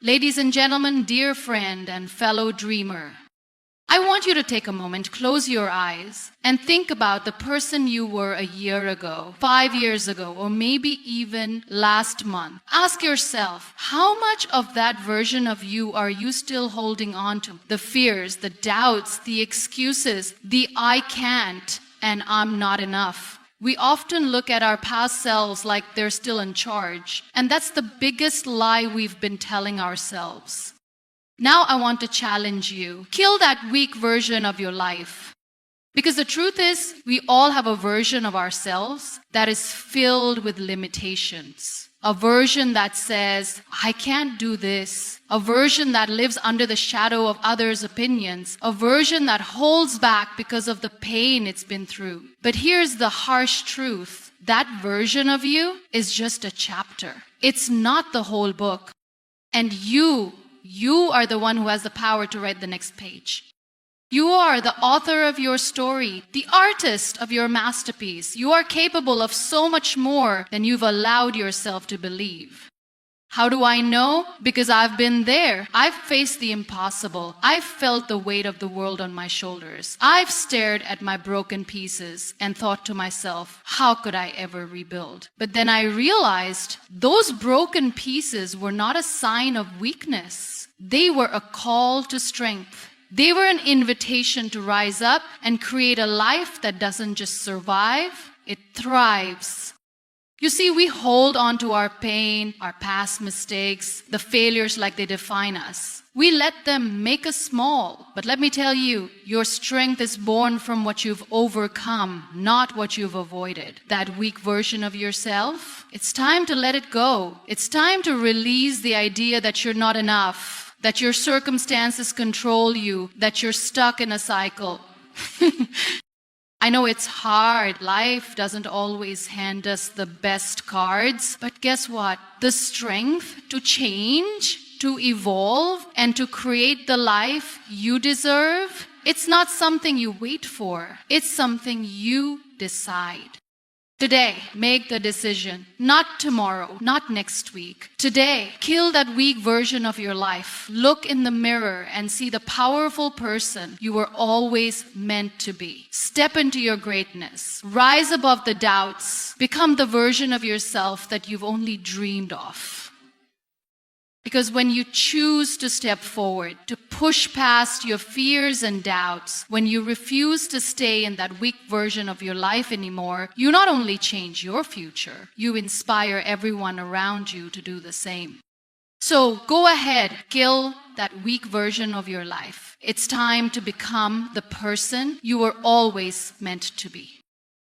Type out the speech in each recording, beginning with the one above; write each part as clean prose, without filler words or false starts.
Ladies and gentlemen, dear friend and fellow dreamer, I want you to take a moment, close your eyes, and think about the person you were a year ago, 5 years ago, or maybe even last month. Ask yourself, how much of that version of you are you still holding on to? The fears, the doubts, the excuses, the I can't and I'm not enough. We often look at our past selves like they're still in charge, and that's the biggest lie we've been telling ourselves. Now I want to challenge you. Kill that weak version of your life. Because the truth is, we all have a version of ourselves that is filled with limitations. A version that says, I can't do this. A version that lives under the shadow of others' opinions. A version that holds back because of the pain it's been through. But here's the harsh truth. That version of you is just a chapter. It's not the whole book. And you are the one who has the power to write the next page. You are the author of your story, the artist of your masterpiece. You are capable of so much more than you've allowed yourself to believe. How do I know? Because I've been there. I've faced the impossible. I've felt the weight of the world on my shoulders. I've stared at my broken pieces and thought to myself, how could I ever rebuild? But then I realized those broken pieces were not a sign of weakness. They were a call to strength. They were an invitation to rise up and create a life that doesn't just survive, it thrives. You see, we hold on to our pain, our past mistakes, the failures like they define us. We let them make us small. But let me tell you, your strength is born from what you've overcome, not what you've avoided. That weak version of yourself, it's time to let it go. It's time to release the idea that you're not enough, that your circumstances control you, that you're stuck in a cycle. I know it's hard. Life doesn't always hand us the best cards. But guess what? The strength to change, to evolve, and to create the life you deserve, it's not something you wait for. It's something you decide. Today, make the decision. Not tomorrow, not next week. Today, kill that weak version of your life. Look in the mirror and see the powerful person you were always meant to be. Step into your greatness. Rise above the doubts. Become the version of yourself that you've only dreamed of. Because when you choose to step forward, to push past your fears and doubts, when you refuse to stay in that weak version of your life anymore, you not only change your future, you inspire everyone around you to do the same. So go ahead, kill that weak version of your life. It's time to become the person you were always meant to be.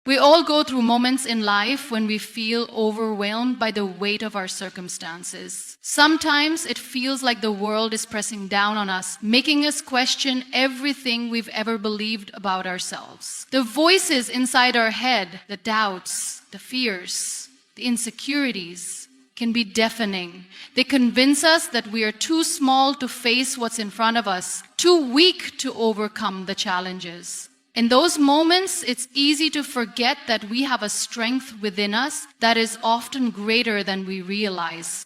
We all go through moments in life when we feel overwhelmed by the weight of our circumstances. Sometimes it feels like the world is pressing down on us, making us question everything we've ever believed about ourselves. The voices inside our head, the doubts, the fears, the insecurities, can be deafening. They convince us that we are too small to face what's in front of us, too weak to overcome the challenges. In those moments, it's easy to forget that we have a strength within us that is often greater than we realize.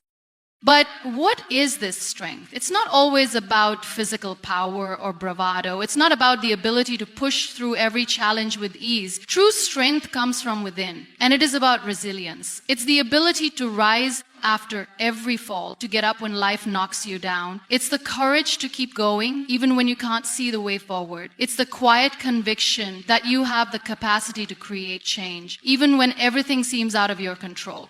But what is this strength? It's not always about physical power or bravado. It's not about the ability to push through every challenge with ease. True strength comes from within, and it is about resilience. It's the ability to rise after every fall, to get up when life knocks you down. It's the courage to keep going, even when you can't see the way forward. It's the quiet conviction that you have the capacity to create change, even when everything seems out of your control.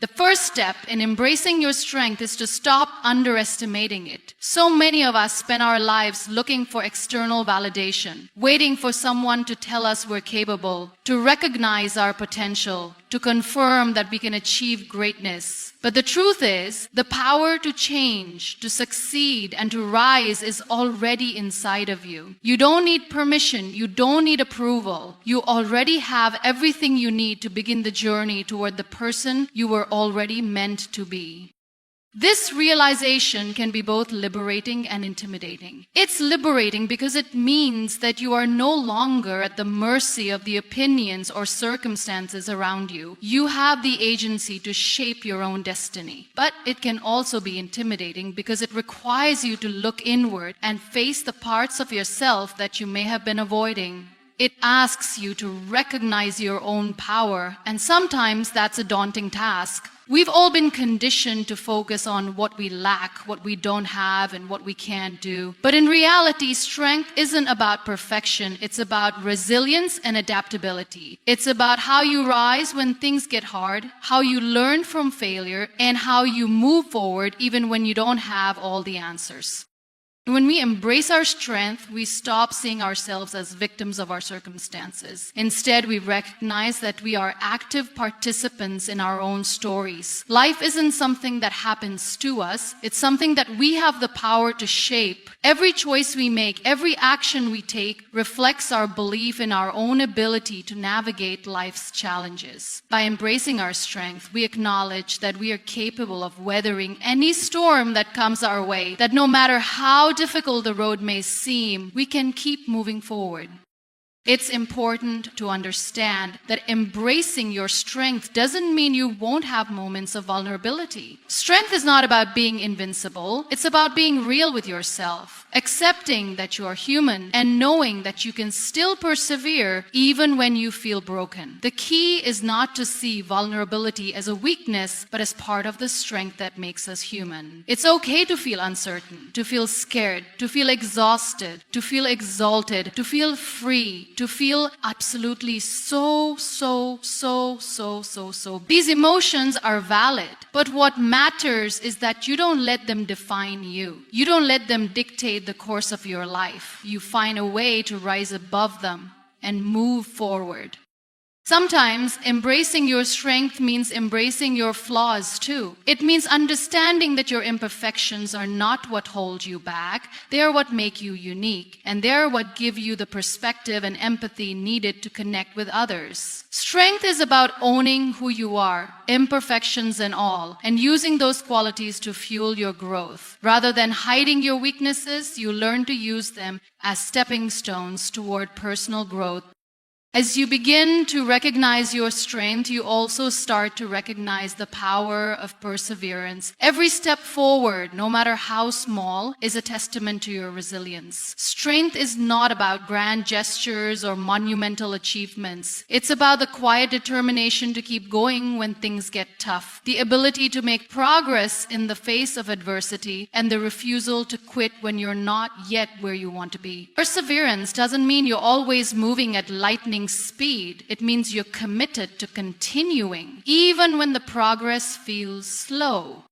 The first step in embracing your strength is to stop underestimating it. So many of us spend our lives looking for external validation, waiting for someone to tell us we're capable, to recognize our potential, to confirm that we can achieve greatness. But the truth is, the power to change, to succeed, and to rise is already inside of you. You don't need permission. You don't need approval. You already have everything you need to begin the journey toward the person you were already meant to be. This realization can be both liberating and intimidating. It's liberating because it means that you are no longer at the mercy of the opinions or circumstances around you. You have the agency to shape your own destiny. But it can also be intimidating because it requires you to look inward and face the parts of yourself that you may have been avoiding. It asks you to recognize your own power, and sometimes that's a daunting task. We've all been conditioned to focus on what we lack, what we don't have, and what we can't do. But in reality, strength isn't about perfection. It's about resilience and adaptability. It's about how you rise when things get hard, how you learn from failure, and how you move forward even when you don't have all the answers. When we embrace our strength, we stop seeing ourselves as victims of our circumstances. Instead, we recognize that we are active participants in our own stories. Life isn't something that happens to us. It's something that we have the power to shape. Every choice we make, every action we take reflects our belief in our own ability to navigate life's challenges. By embracing our strength, we acknowledge that we are capable of weathering any storm that comes our way, that no matter how difficult the road may seem, we can keep moving forward. It's important to understand that embracing your strength doesn't mean you won't have moments of vulnerability. Strength is not about being invincible. It's about being real with yourself, accepting that you are human and knowing that you can still persevere even when you feel broken. The key is not to see vulnerability as a weakness, but as part of the strength that makes us human. It's okay to feel uncertain, to feel scared, to feel exhausted, to feel exalted, to feel free, to feel absolutely so. These emotions are valid, but what matters is that you don't let them define you. You don't let them dictate the course of your life. You find a way to rise above them and move forward. Sometimes embracing your strength means embracing your flaws too. It means understanding that your imperfections are not what hold you back. They are what make you unique, and they are what give you the perspective and empathy needed to connect with others. Strength is about owning who you are, imperfections and all, and using those qualities to fuel your growth. Rather than hiding your weaknesses, you learn to use them as stepping stones toward personal growth. As you begin to recognize your strength, you also start to recognize the power of perseverance. Every step forward, no matter how small, is a testament to your resilience. Strength is not about grand gestures or monumental achievements. It's about the quiet determination to keep going when things get tough, the ability to make progress in the face of adversity, and the refusal to quit when you're not yet where you want to be. Perseverance doesn't mean you're always moving at lightning speed. It means you're committed to continuing, even when the progress feels slow.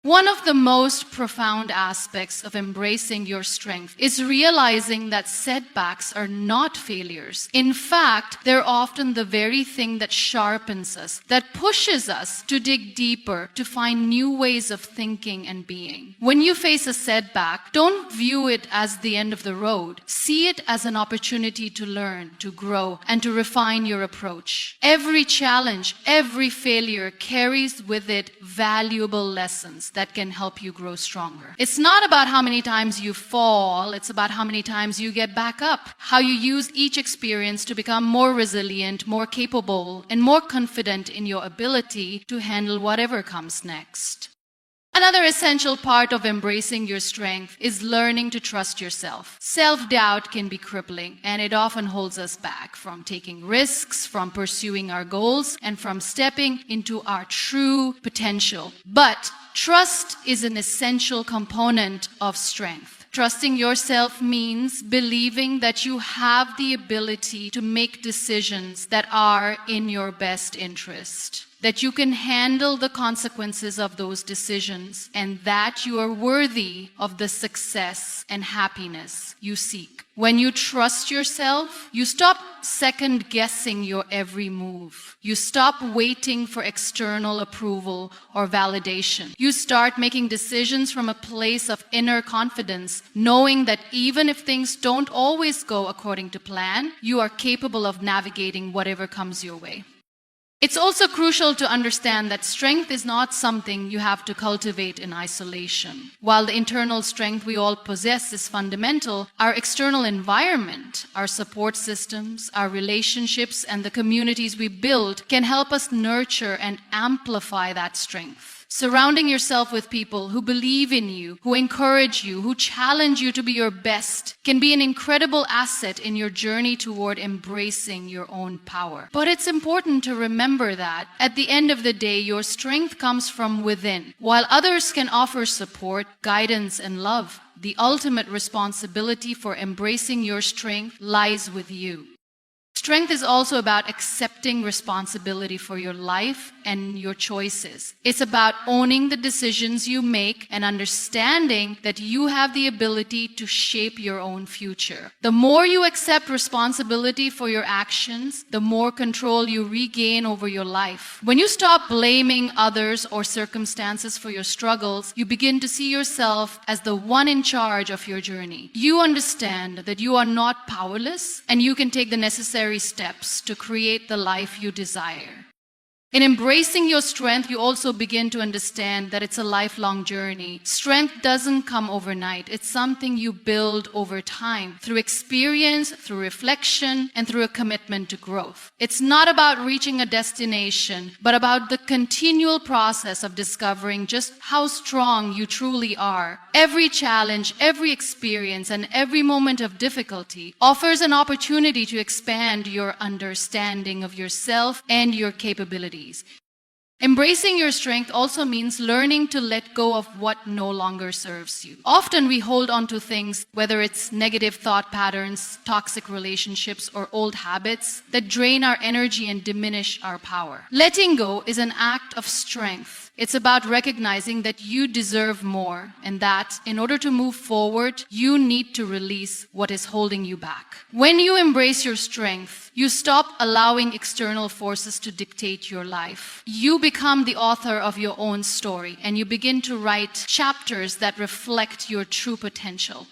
One of the most profound aspects of embracing your strength is realizing that setbacks are not failures. In fact, they're often the very thing that sharpens us, that pushes us to dig deeper, to find new ways of thinking and being. When you face a setback, don't view it as the end of the road. See it as an opportunity to learn, to grow, and to refine your approach. Every challenge, every failure carries with it valuable lessons that can help you grow stronger. It's not about how many times you fall, it's about how many times you get back up, how you use each experience to become more resilient, more capable, and more confident in your ability to handle whatever comes next. Another essential part of embracing your strength is learning to trust yourself. Self-doubt can be crippling, and it often holds us back from taking risks, from pursuing our goals, and from stepping into our true potential. But trust is an essential component of strength. Trusting yourself means believing that you have the ability to make decisions that are in your best interest, that you can handle the consequences of those decisions, and that you are worthy of the success and happiness you seek. When you trust yourself, you stop second-guessing your every move. You stop waiting for external approval or validation. You start making decisions from a place of inner confidence, knowing that even if things don't always go according to plan, you are capable of navigating whatever comes your way. It's also crucial to understand that strength is not something you have to cultivate in isolation. While the internal strength we all possess is fundamental, our external environment, our support systems, our relationships, and the communities we build can help us nurture and amplify that strength. Surrounding yourself with people who believe in you, who encourage you, who challenge you to be your best, can be an incredible asset in your journey toward embracing your own power. But it's important to remember that at the end of the day, your strength comes from within. While others can offer support, guidance, and love, the ultimate responsibility for embracing your strength lies with you. Strength is also about accepting responsibility for your life and your choices. It's about owning the decisions you make and understanding that you have the ability to shape your own future. The more you accept responsibility for your actions, the more control you regain over your life. When you stop blaming others or circumstances for your struggles, you begin to see yourself as the one in charge of your journey. You understand that you are not powerless and you can take the necessary steps to create the life you desire. In embracing your strength, you also begin to understand that it's a lifelong journey. Strength doesn't come overnight. It's something you build over time through experience, through reflection, and through a commitment to growth. It's not about reaching a destination, but about the continual process of discovering just how strong you truly are. Every challenge, every experience, and every moment of difficulty offers an opportunity to expand your understanding of yourself and your capabilities. Embracing your strength also means learning to let go of what no longer serves you. Often we hold on to things, whether it's negative thought patterns, toxic relationships, or old habits that drain our energy and diminish our power. Letting go is an act of strength. It's about recognizing that you deserve more and that in order to move forward, you need to release what is holding you back. When you embrace your strength, you stop allowing external forces to dictate your life. You become the author of your own story and you begin to write chapters that reflect your true potential.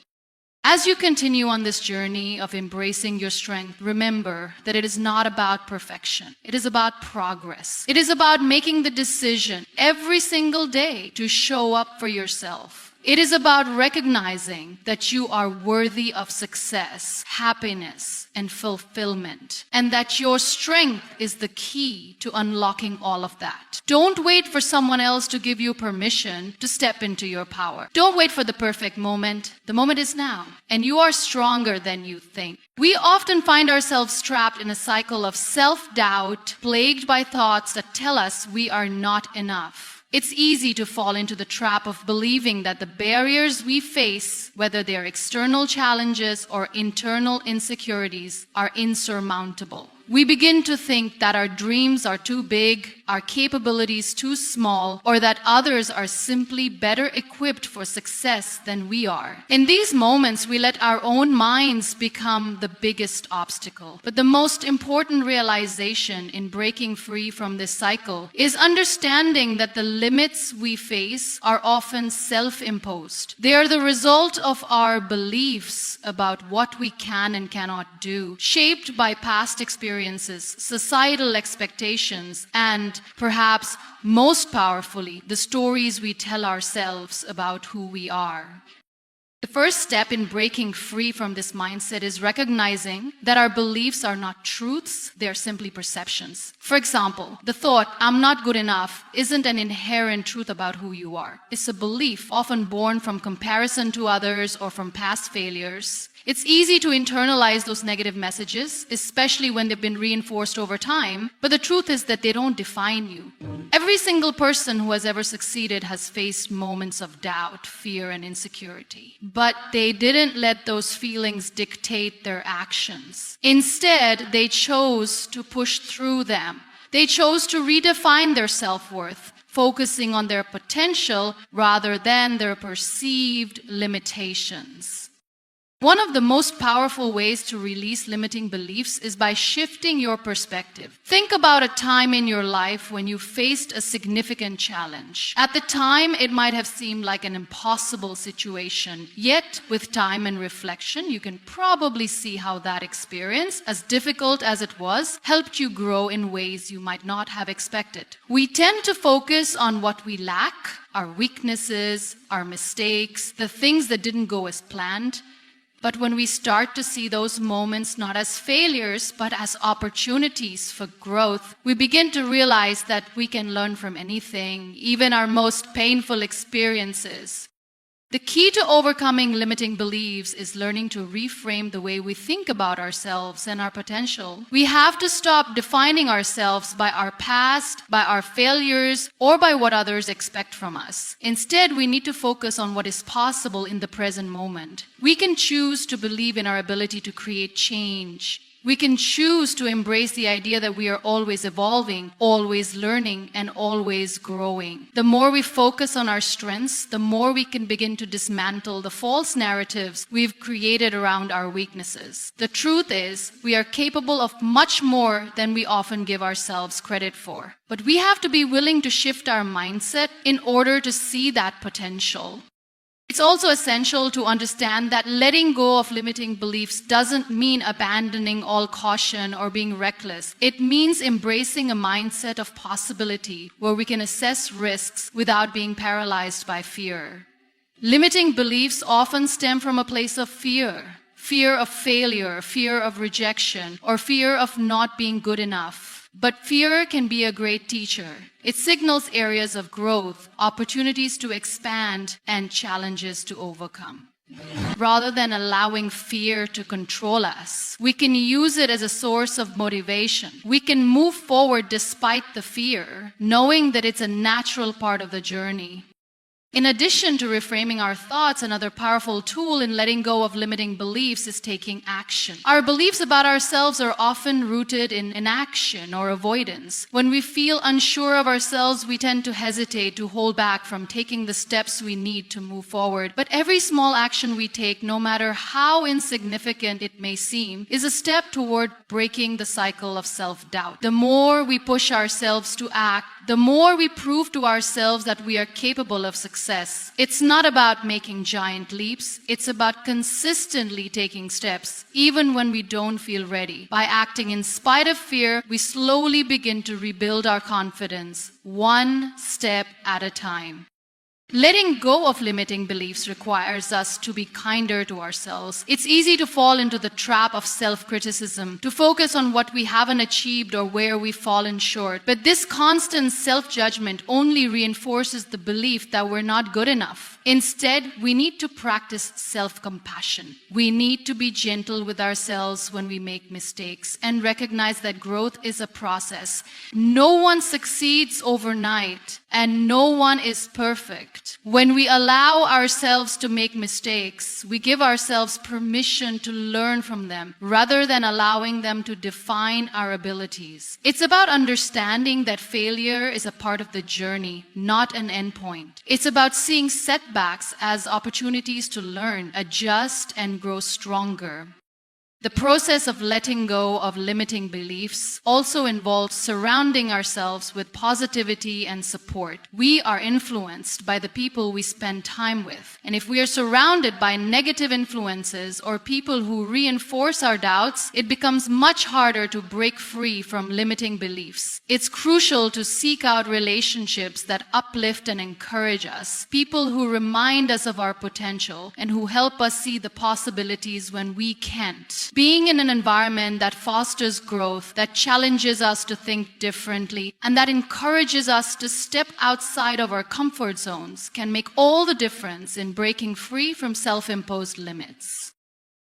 As you continue on this journey of embracing your strength, remember that it is not about perfection. It is about progress. It is about making the decision every single day to show up for yourself. It is about recognizing that you are worthy of success, happiness, and fulfillment, and that your strength is the key to unlocking all of that. Don't wait for someone else to give you permission to step into your power. Don't wait for the perfect moment. The moment is now, and you are stronger than you think. We often find ourselves trapped in a cycle of self-doubt, plagued by thoughts that tell us we are not enough. It's easy to fall into the trap of believing that the barriers we face, whether they're external challenges or internal insecurities, are insurmountable. We begin to think that our dreams are too big, our capabilities too small, or that others are simply better equipped for success than we are. In these moments, we let our own minds become the biggest obstacle. But the most important realization in breaking free from this cycle is understanding that the limits we face are often self-imposed. They are the result of our beliefs about what we can and cannot do, shaped by past experiences, societal expectations, and perhaps most powerfully, the stories we tell ourselves about who we are. The first step in breaking free from this mindset is recognizing that our beliefs are not truths, they are simply perceptions. For example, the thought, "I'm not good enough," isn't an inherent truth about who you are. It's a belief often born from comparison to others or from past failures. It's easy to internalize those negative messages, especially when they've been reinforced over time, but the truth is that they don't define you. Every single person who has ever succeeded has faced moments of doubt, fear, and insecurity. But they didn't let those feelings dictate their actions. Instead, they chose to push through them. They chose to redefine their self-worth, focusing on their potential rather than their perceived limitations. One of the most powerful ways to release limiting beliefs is by shifting your perspective. Think about a time in your life when you faced a significant challenge. At the time, it might have seemed like an impossible situation. Yet, with time and reflection, you can probably see how that experience, as difficult as it was, helped you grow in ways you might not have expected. We tend to focus on what we lack, our weaknesses, our mistakes, the things that didn't go as planned. But when we start to see those moments not as failures, but as opportunities for growth, we begin to realize that we can learn from anything, even our most painful experiences. The key to overcoming limiting beliefs is learning to reframe the way we think about ourselves and our potential. We have to stop defining ourselves by our past, by our failures, or by what others expect from us. Instead, we need to focus on what is possible in the present moment. We can choose to believe in our ability to create change. We can choose to embrace the idea that we are always evolving, always learning, and always growing. The more we focus on our strengths, the more we can begin to dismantle the false narratives we've created around our weaknesses. The truth is, we are capable of much more than we often give ourselves credit for. But we have to be willing to shift our mindset in order to see that potential. It's also essential to understand that letting go of limiting beliefs doesn't mean abandoning all caution or being reckless. It means embracing a mindset of possibility where we can assess risks without being paralyzed by fear. Limiting beliefs often stem from a place of fear. Fear of failure, fear of rejection, or fear of not being good enough. But fear can be a great teacher. It signals areas of growth, opportunities to expand, and challenges to overcome. Rather than allowing fear to control us, we can use it as a source of motivation. We can move forward despite the fear, knowing that it's a natural part of the journey. In addition to reframing our thoughts, another powerful tool in letting go of limiting beliefs is taking action. Our beliefs about ourselves are often rooted in inaction or avoidance. When we feel unsure of ourselves, we tend to hesitate, to hold back from taking the steps we need to move forward. But every small action we take, no matter how insignificant it may seem, is a step toward breaking the cycle of self-doubt. The more we push ourselves to act, the more we prove to ourselves that we are capable of success. It's not about making giant leaps. It's about consistently taking steps, even when we don't feel ready. By acting in spite of fear, we slowly begin to rebuild our confidence, one step at a time. Letting go of limiting beliefs requires us to be kinder to ourselves. It's easy to fall into the trap of self-criticism, to focus on what we haven't achieved or where we've fallen short. But this constant self-judgment only reinforces the belief that we're not good enough. Instead, we need to practice self-compassion. We need to be gentle with ourselves when we make mistakes and recognize that growth is a process. No one succeeds overnight, and no one is perfect. When we allow ourselves to make mistakes, we give ourselves permission to learn from them rather than allowing them to define our abilities. It's about understanding that failure is a part of the journey, not an endpoint. It's about seeing setbacks as opportunities to learn, adjust, and grow stronger. The process of letting go of limiting beliefs also involves surrounding ourselves with positivity and support. We are influenced by the people we spend time with. And if we are surrounded by negative influences or people who reinforce our doubts, it becomes much harder to break free from limiting beliefs. It's crucial to seek out relationships that uplift and encourage us, people who remind us of our potential and who help us see the possibilities when we can't. Being in an environment that fosters growth, that challenges us to think differently, and that encourages us to step outside of our comfort zones can make all the difference in breaking free from self-imposed limits.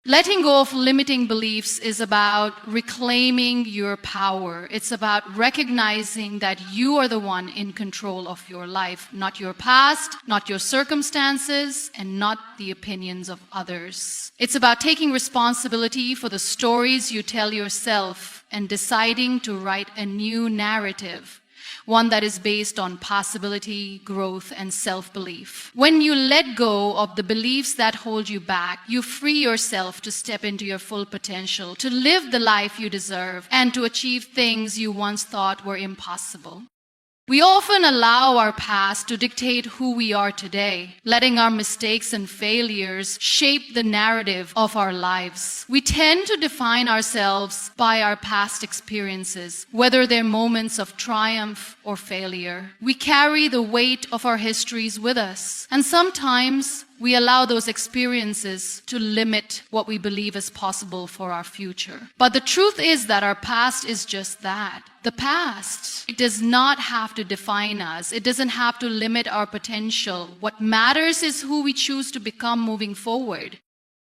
Letting go of limiting beliefs is about reclaiming your power. It's about recognizing that you are the one in control of your life, not your past, not your circumstances, and not the opinions of others. It's about taking responsibility for the stories you tell yourself and deciding to write a new narrative. one that is based on possibility, growth, and self-belief. When you let go of the beliefs that hold you back, you free yourself to step into your full potential, to live the life you deserve, and to achieve things you once thought were impossible. We often allow our past to dictate who we are today, letting our mistakes and failures shape the narrative of our lives. We tend to define ourselves by our past experiences, whether they're moments of triumph or failure. We carry the weight of our histories with us, and sometimes we allow those experiences to limit what we believe is possible for our future. But the truth is that our past is just that. The past. It does not have to define us. It doesn't have to limit our potential. What matters is who we choose to become moving forward.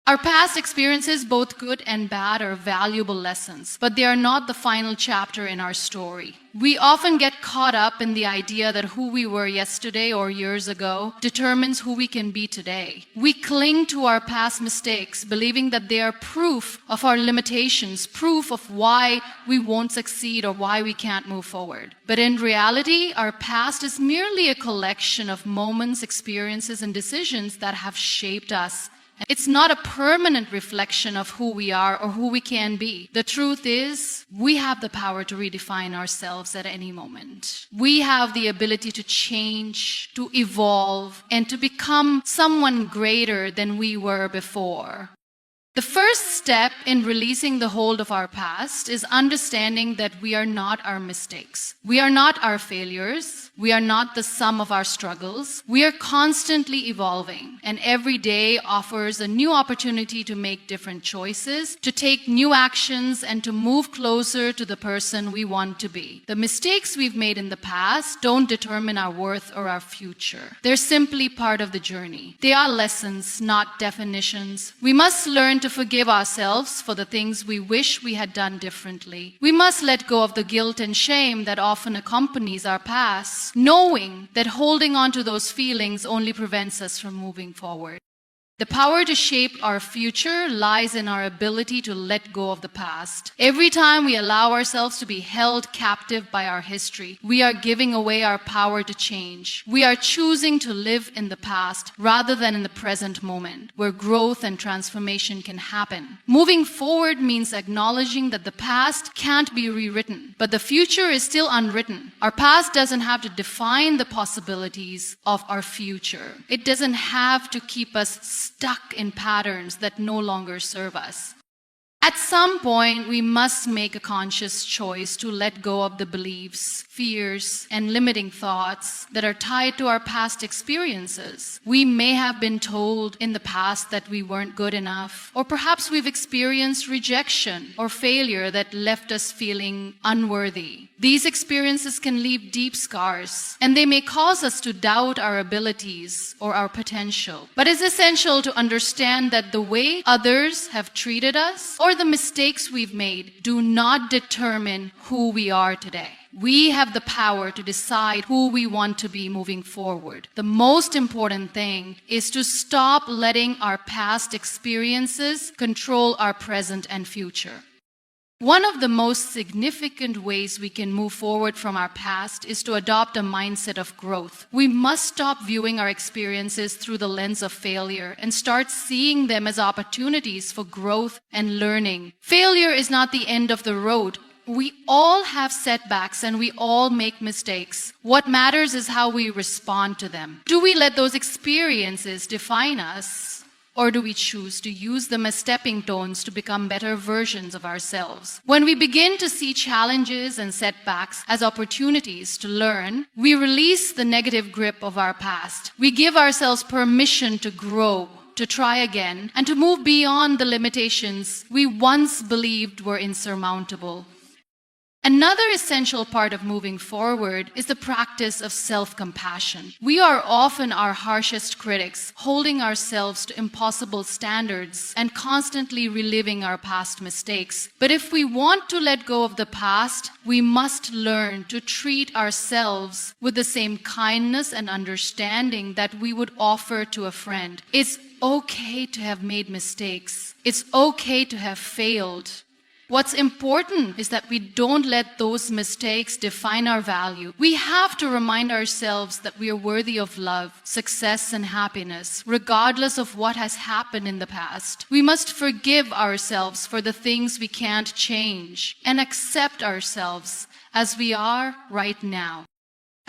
Our past experiences, both good and bad, are valuable lessons, but they are not the final chapter in our story. We often get caught up in the idea that who we were yesterday or years ago determines who we can be today. We cling to our past mistakes, believing that they are proof of our limitations, proof of why we won't succeed or why we can't move forward. But in reality, our past is merely a collection of moments, experiences, and decisions that have shaped us. It's not a permanent reflection of who we are or who we can be. The truth is, we have the power to redefine ourselves at any moment. We have the ability to change, to evolve, and to become someone greater than we were before. The first step in releasing the hold of our past is understanding that we are not our mistakes. We are not our failures. We are not the sum of our struggles. We are constantly evolving, and every day offers a new opportunity to make different choices, to take new actions, and to move closer to the person we want to be. The mistakes we've made in the past don't determine our worth or our future. They're simply part of the journey. They are lessons, not definitions. We must learn to forgive ourselves for the things we wish we had done differently. We must let go of the guilt and shame that often accompanies our past, knowing that holding on to those feelings only prevents us from moving forward. The power to shape our future lies in our ability to let go of the past. Every time we allow ourselves to be held captive by our history, we are giving away our power to change. We are choosing to live in the past rather than in the present moment, where growth and transformation can happen. Moving forward means acknowledging that the past can't be rewritten, but the future is still unwritten. Our past doesn't have to define the possibilities of our future. It doesn't have to keep us stuck in patterns that no longer serve us. At some point, we must make a conscious choice to let go of the beliefs, fears, and limiting thoughts that are tied to our past experiences. We may have been told in the past that we weren't good enough, or perhaps we've experienced rejection or failure that left us feeling unworthy. These experiences can leave deep scars, and they may cause us to doubt our abilities or our potential. But it's essential to understand that the way others have treated us or the mistakes we've made do not determine who we are today. We have the power to decide who we want to be moving forward. The most important thing is to stop letting our past experiences control our present and future. One of the most significant ways we can move forward from our past is to adopt a mindset of growth. We must stop viewing our experiences through the lens of failure and start seeing them as opportunities for growth and learning. Failure is not the end of the road. We all have setbacks and we all make mistakes. What matters is how we respond to them. Do we let those experiences define us? Or do we choose to use them as stepping stones to become better versions of ourselves? When we begin to see challenges and setbacks as opportunities to learn, we release the negative grip of our past. We give ourselves permission to grow, to try again, and to move beyond the limitations we once believed were insurmountable. Another essential part of moving forward is the practice of self-compassion. We are often our harshest critics, holding ourselves to impossible standards and constantly reliving our past mistakes. But if we want to let go of the past, we must learn to treat ourselves with the same kindness and understanding that we would offer to a friend. It's okay to have made mistakes. It's okay to have failed. What's important is that we don't let those mistakes define our value. We have to remind ourselves that we are worthy of love, success, and happiness, regardless of what has happened in the past. We must forgive ourselves for the things we can't change and accept ourselves as we are right now.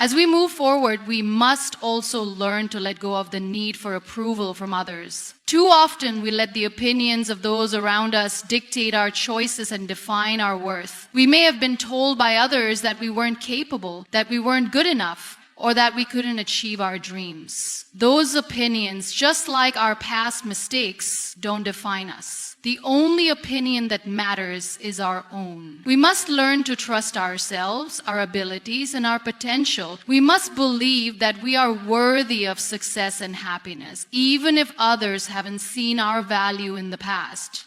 As we move forward, we must also learn to let go of the need for approval from others. Too often, we let the opinions of those around us dictate our choices and define our worth. We may have been told by others that we weren't capable, that we weren't good enough, or that we couldn't achieve our dreams. Those opinions, just like our past mistakes, don't define us. The only opinion that matters is our own. We must learn to trust ourselves, our abilities, and our potential. We must believe that we are worthy of success and happiness, even if others haven't seen our value in the past.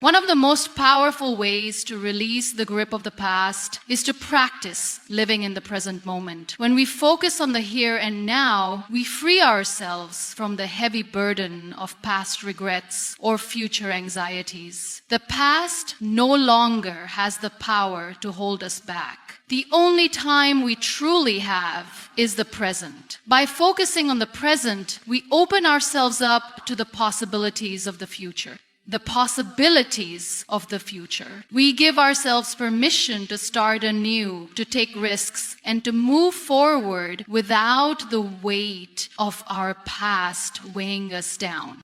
One of the most powerful ways to release the grip of the past is to practice living in the present moment. When we focus on the here and now, we free ourselves from the heavy burden of past regrets or future anxieties. The past no longer has the power to hold us back. The only time we truly have is the present. By focusing on the present, we open ourselves up to the possibilities of the future. The possibilities of the future. We give ourselves permission to start anew, to take risks, and to move forward without the weight of our past weighing us down.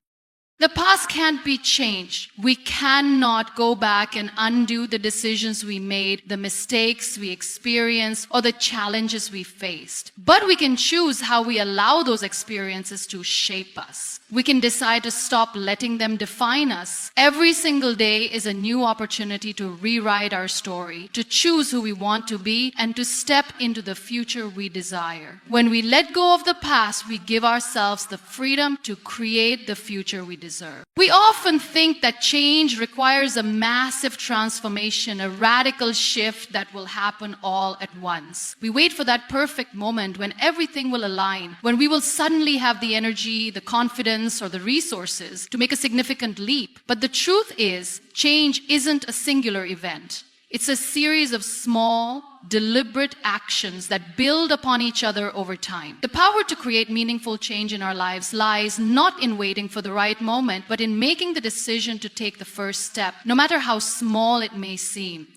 The past can't be changed. We cannot go back and undo the decisions we made, the mistakes we experienced, or the challenges we faced. But we can choose how we allow those experiences to shape us. We can decide to stop letting them define us. Every single day is a new opportunity to rewrite our story, to choose who we want to be, and to step into the future we desire. When we let go of the past, we give ourselves the freedom to create the future we desire. We often think that change requires a massive transformation, a radical shift that will happen all at once. We wait for that perfect moment when everything will align, when we will suddenly have the energy, the confidence, or the resources to make a significant leap. But the truth is, change isn't a singular event. It's a series of small, deliberate actions that build upon each other over time. The power to create meaningful change in our lives lies not in waiting for the right moment, but in making the decision to take the first step, no matter how small it may seem.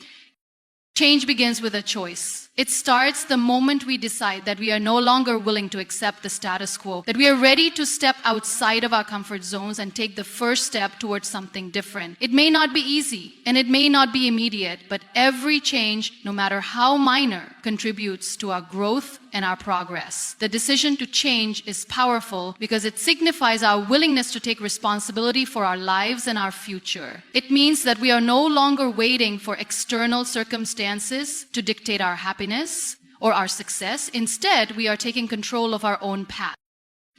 Change begins with a choice. It starts the moment we decide that we are no longer willing to accept the status quo, that we are ready to step outside of our comfort zones and take the first step towards something different. It may not be easy and it may not be immediate, but every change, no matter how minor, contributes to our growth and our progress. The decision to change is powerful because it signifies our willingness to take responsibility for our lives and our future. It means that we are no longer waiting for external circumstances to dictate our happiness or our success. Instead, we are taking control of our own path.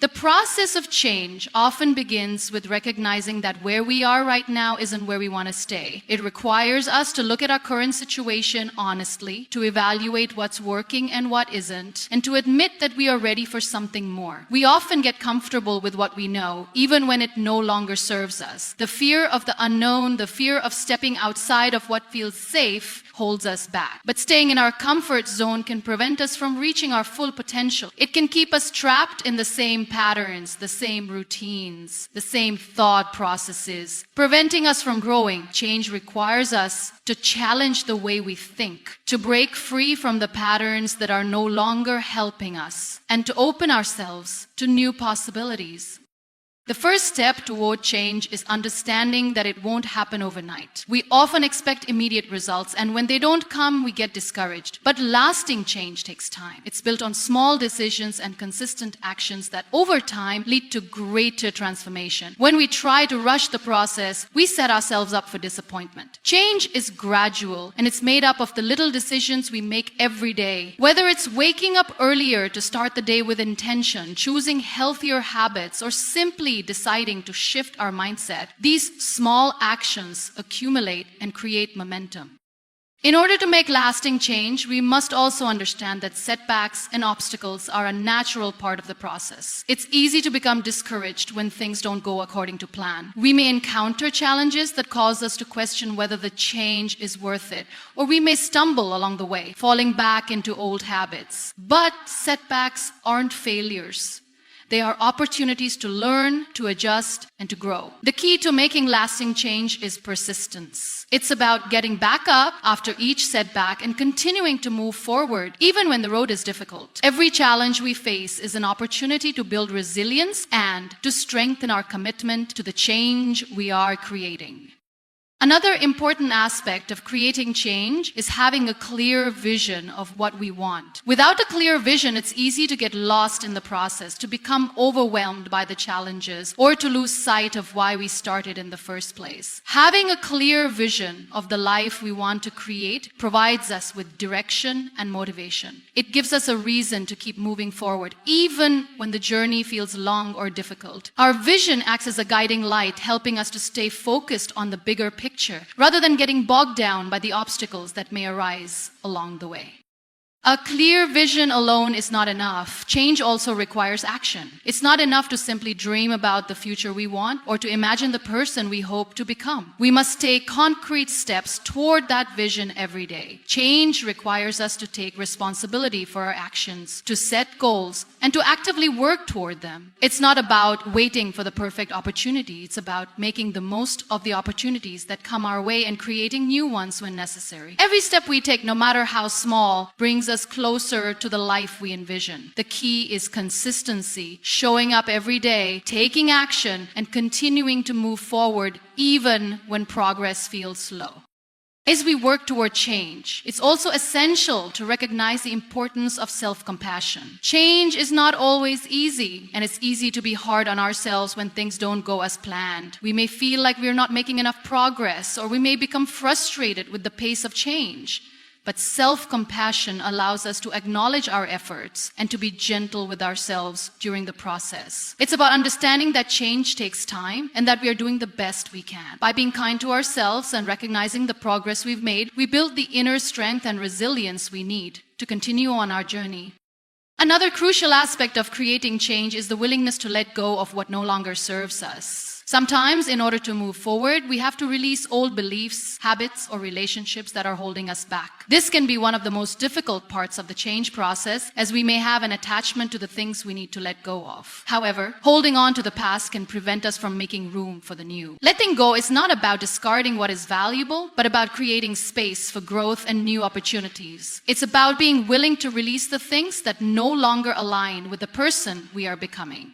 The process of change often begins with recognizing that where we are right now isn't where we want to stay. It requires us to look at our current situation honestly, to evaluate what's working and what isn't, and to admit that we are ready for something more. We often get comfortable with what we know, even when it no longer serves us. The fear of the unknown, the fear of stepping outside of what feels safe, holds us back. But staying in our comfort zone can prevent us from reaching our full potential. It can keep us trapped in the same patterns, the same routines, the same thought processes, preventing us from growing. Change requires us to challenge the way we think, to break free from the patterns that are no longer helping us, and to open ourselves to new possibilities. The first step toward change is understanding that it won't happen overnight. We often expect immediate results, and when they don't come, we get discouraged. But lasting change takes time. It's built on small decisions and consistent actions that over time lead to greater transformation. When we try to rush the process, we set ourselves up for disappointment. Change is gradual, and it's made up of the little decisions we make every day. Whether it's waking up earlier to start the day with intention, choosing healthier habits, or simply deciding to shift our mindset, these small actions accumulate and create momentum. In order to make lasting change, we must also understand that setbacks and obstacles are a natural part of the process. It's easy to become discouraged when things don't go according to plan. We may encounter challenges that cause us to question whether the change is worth it, or we may stumble along the way, falling back into old habits. But setbacks aren't failures. They are opportunities to learn, to adjust, and to grow. The key to making lasting change is persistence. It's about getting back up after each setback and continuing to move forward, even when the road is difficult. Every challenge we face is an opportunity to build resilience and to strengthen our commitment to the change we are creating. Another important aspect of creating change is having a clear vision of what we want. Without a clear vision, it's easy to get lost in the process, to become overwhelmed by the challenges, or to lose sight of why we started in the first place. Having a clear vision of the life we want to create provides us with direction and motivation. It gives us a reason to keep moving forward, even when the journey feels long or difficult. Our vision acts as a guiding light, helping us to stay focused on the bigger picture, rather than getting bogged down by the obstacles that may arise along the way. A clear vision alone is not enough. Change also requires action. It's not enough to simply dream about the future we want or to imagine the person we hope to become. We must take concrete steps toward that vision every day. Change requires us to take responsibility for our actions, to set goals, and to actively work toward them. It's not about waiting for the perfect opportunity. It's about making the most of the opportunities that come our way and creating new ones when necessary. Every step we take, no matter how small, brings us closer to the life we envision. The key is consistency, showing up every day, taking action, and continuing to move forward even when progress feels slow. As we work toward change, it's also essential to recognize the importance of self-compassion. Change is not always easy, and it's easy to be hard on ourselves when things don't go as planned. We may feel like we're not making enough progress, or we may become frustrated with the pace of change. But self-compassion allows us to acknowledge our efforts and to be gentle with ourselves during the process. It's about understanding that change takes time and that we are doing the best we can. By being kind to ourselves and recognizing the progress we've made, we build the inner strength and resilience we need to continue on our journey. Another crucial aspect of creating change is the willingness to let go of what no longer serves us. Sometimes, in order to move forward, we have to release old beliefs, habits, or relationships that are holding us back. This can be one of the most difficult parts of the change process, as we may have an attachment to the things we need to let go of. However, holding on to the past can prevent us from making room for the new. Letting go is not about discarding what is valuable, but about creating space for growth and new opportunities. It's about being willing to release the things that no longer align with the person we are becoming.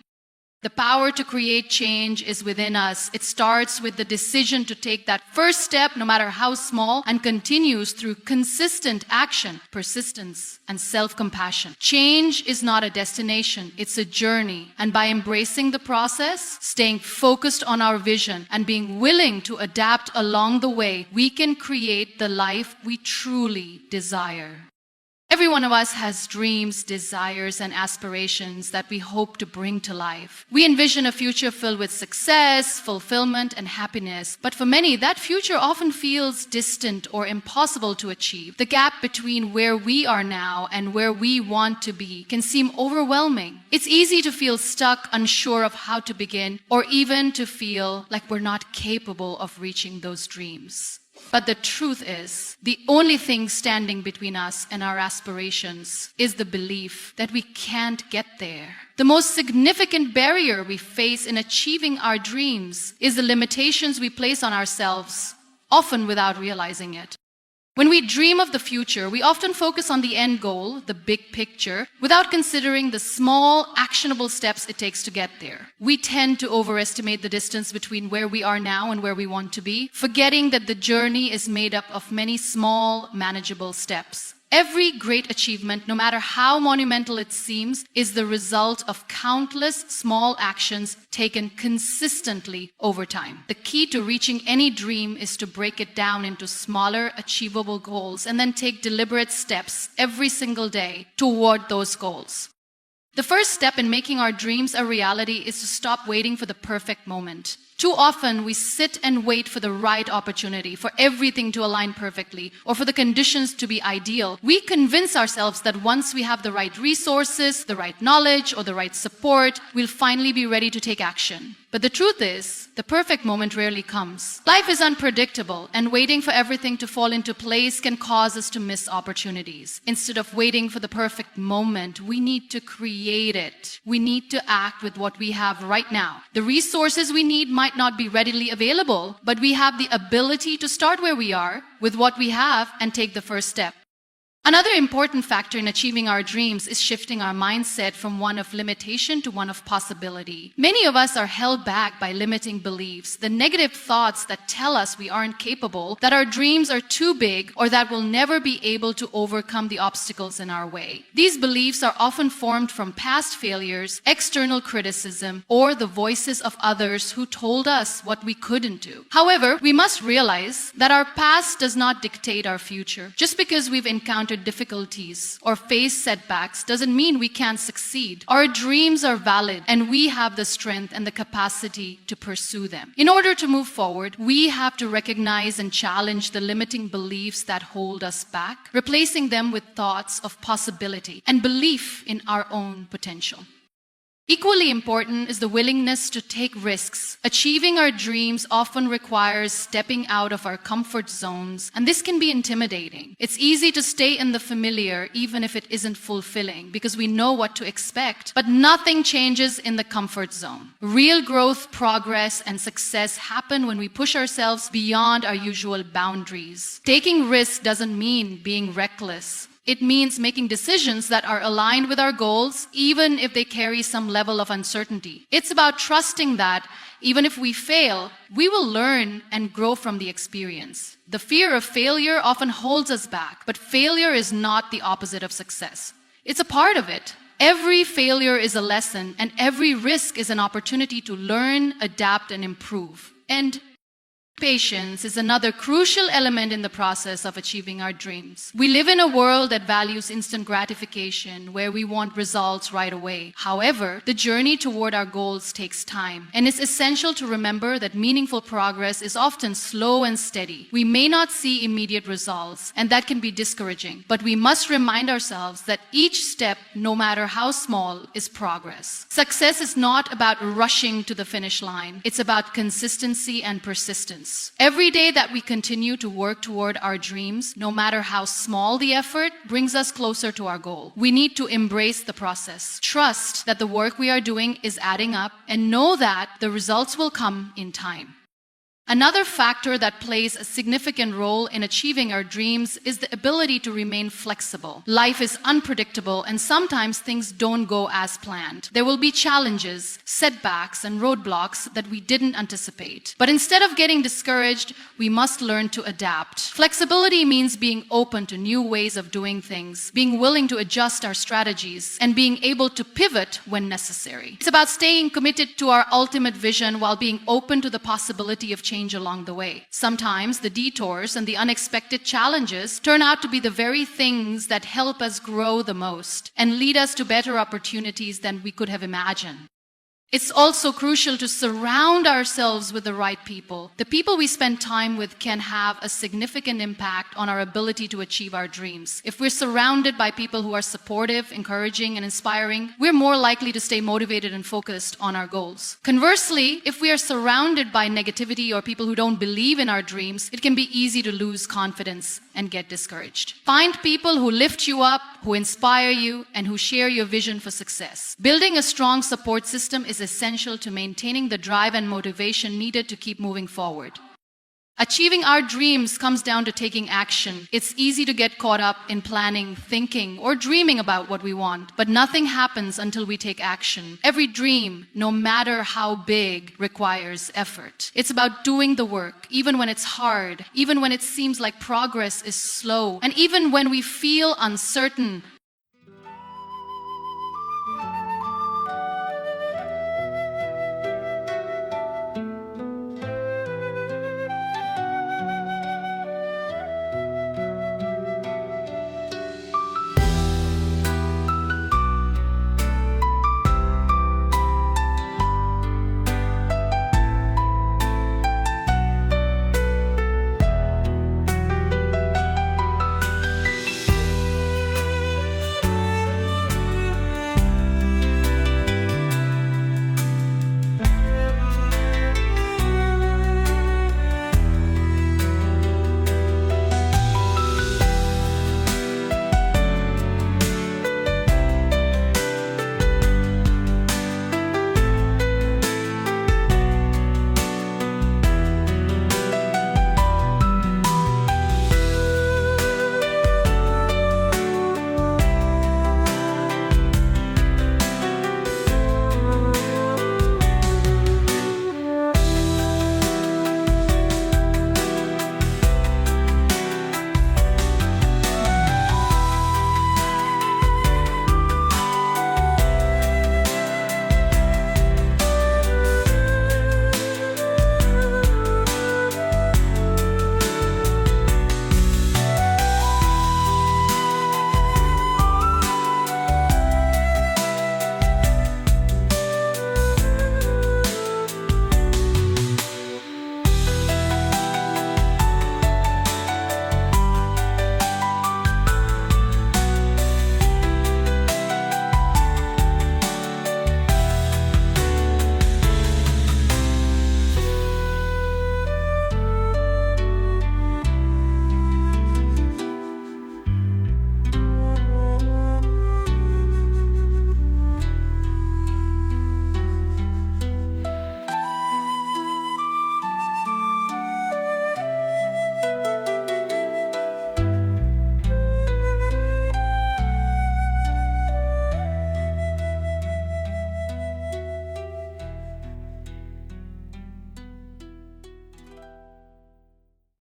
The power to create change is within us. It starts with the decision to take that first step, no matter how small, and continues through consistent action, persistence, and self-compassion. Change is not a destination, it's a journey. And by embracing the process, staying focused on our vision, and being willing to adapt along the way, we can create the life we truly desire. Every one of us has dreams, desires, and aspirations that we hope to bring to life. We envision a future filled with success, fulfillment, and happiness. But for many, that future often feels distant or impossible to achieve. The gap between where we are now and where we want to be can seem overwhelming. It's easy to feel stuck, unsure of how to begin, or even to feel like we're not capable of reaching those dreams. But the truth is, the only thing standing between us and our aspirations is the belief that we can't get there. The most significant barrier we face in achieving our dreams is the limitations we place on ourselves, often without realizing it. When we dream of the future, we often focus on the end goal, the big picture, without considering the small, actionable steps it takes to get there. We tend to overestimate the distance between where we are now and where we want to be, forgetting that the journey is made up of many small, manageable steps. Every great achievement, no matter how monumental it seems, is the result of countless small actions taken consistently over time. The key to reaching any dream is to break it down into smaller, achievable goals and then take deliberate steps every single day toward those goals. The first step in making our dreams a reality is to stop waiting for the perfect moment. Too often, we sit and wait for the right opportunity, for everything to align perfectly, or for the conditions to be ideal. We convince ourselves that once we have the right resources, the right knowledge, or the right support, we'll finally be ready to take action. But the truth is, the perfect moment rarely comes. Life is unpredictable, and waiting for everything to fall into place can cause us to miss opportunities. Instead of waiting for the perfect moment, we need to create it. We need to act with what we have right now. The resources we need might not be readily available, but we have the ability to start where we are with what we have and take the first step. Another important factor in achieving our dreams is shifting our mindset from one of limitation to one of possibility. Many of us are held back by limiting beliefs, the negative thoughts that tell us we aren't capable, that our dreams are too big, or that we'll never be able to overcome the obstacles in our way. These beliefs are often formed from past failures, external criticism, or the voices of others who told us what we couldn't do. However, we must realize that our past does not dictate our future. Just because we've encountered difficulties or faced setbacks doesn't mean we can't succeed. Our dreams are valid, and we have the strength and the capacity to pursue them. In order to move forward, we have to recognize and challenge the limiting beliefs that hold us back, replacing them with thoughts of possibility and belief in our own potential. Equally important is the willingness to take risks. Achieving our dreams often requires stepping out of our comfort zones, and this can be intimidating. It's easy to stay in the familiar even if it isn't fulfilling because we know what to expect, but nothing changes in the comfort zone. Real growth, progress, and success happen when we push ourselves beyond our usual boundaries. Taking risks doesn't mean being reckless. It means making decisions that are aligned with our goals, even if they carry some level of uncertainty. It's about trusting that, even if we fail, we will learn and grow from the experience. The fear of failure often holds us back, but failure is not the opposite of success. It's a part of it. Every failure is a lesson, and every risk is an opportunity to learn, adapt, and improve. And patience is another crucial element in the process of achieving our dreams. We live in a world that values instant gratification, where we want results right away. However, the journey toward our goals takes time, and it's essential to remember that meaningful progress is often slow and steady. We may not see immediate results, and that can be discouraging, but we must remind ourselves that each step, no matter how small, is progress. Success is not about rushing to the finish line. It's about consistency and persistence. Every day that we continue to work toward our dreams, no matter how small the effort, brings us closer to our goal. We need to embrace the process, trust that the work we are doing is adding up, and know that the results will come in time. Another factor that plays a significant role in achieving our dreams is the ability to remain flexible. Life is unpredictable, and sometimes things don't go as planned. There will be challenges, setbacks, and roadblocks that we didn't anticipate. But instead of getting discouraged, we must learn to adapt. Flexibility means being open to new ways of doing things, being willing to adjust our strategies, and being able to pivot when necessary. It's about staying committed to our ultimate vision while being open to the possibility of change along the way. Sometimes the detours and the unexpected challenges turn out to be the very things that help us grow the most and lead us to better opportunities than we could have imagined. It's also crucial to surround ourselves with the right people. The people we spend time with can have a significant impact on our ability to achieve our dreams. If we're surrounded by people who are supportive, encouraging, and inspiring, we're more likely to stay motivated and focused on our goals. Conversely, if we are surrounded by negativity or people who don't believe in our dreams, it can be easy to lose confidence and get discouraged. Find people who lift you up, who inspire you, and who share your vision for success. Building a strong support system is essential to maintaining the drive and motivation needed to keep moving forward. Achieving our dreams comes down to taking action. It's easy to get caught up in planning, thinking, or dreaming about what we want, but nothing happens until we take action. Every dream, no matter how big, requires effort. It's about doing the work, even when it's hard, even when it seems like progress is slow, and even when we feel uncertain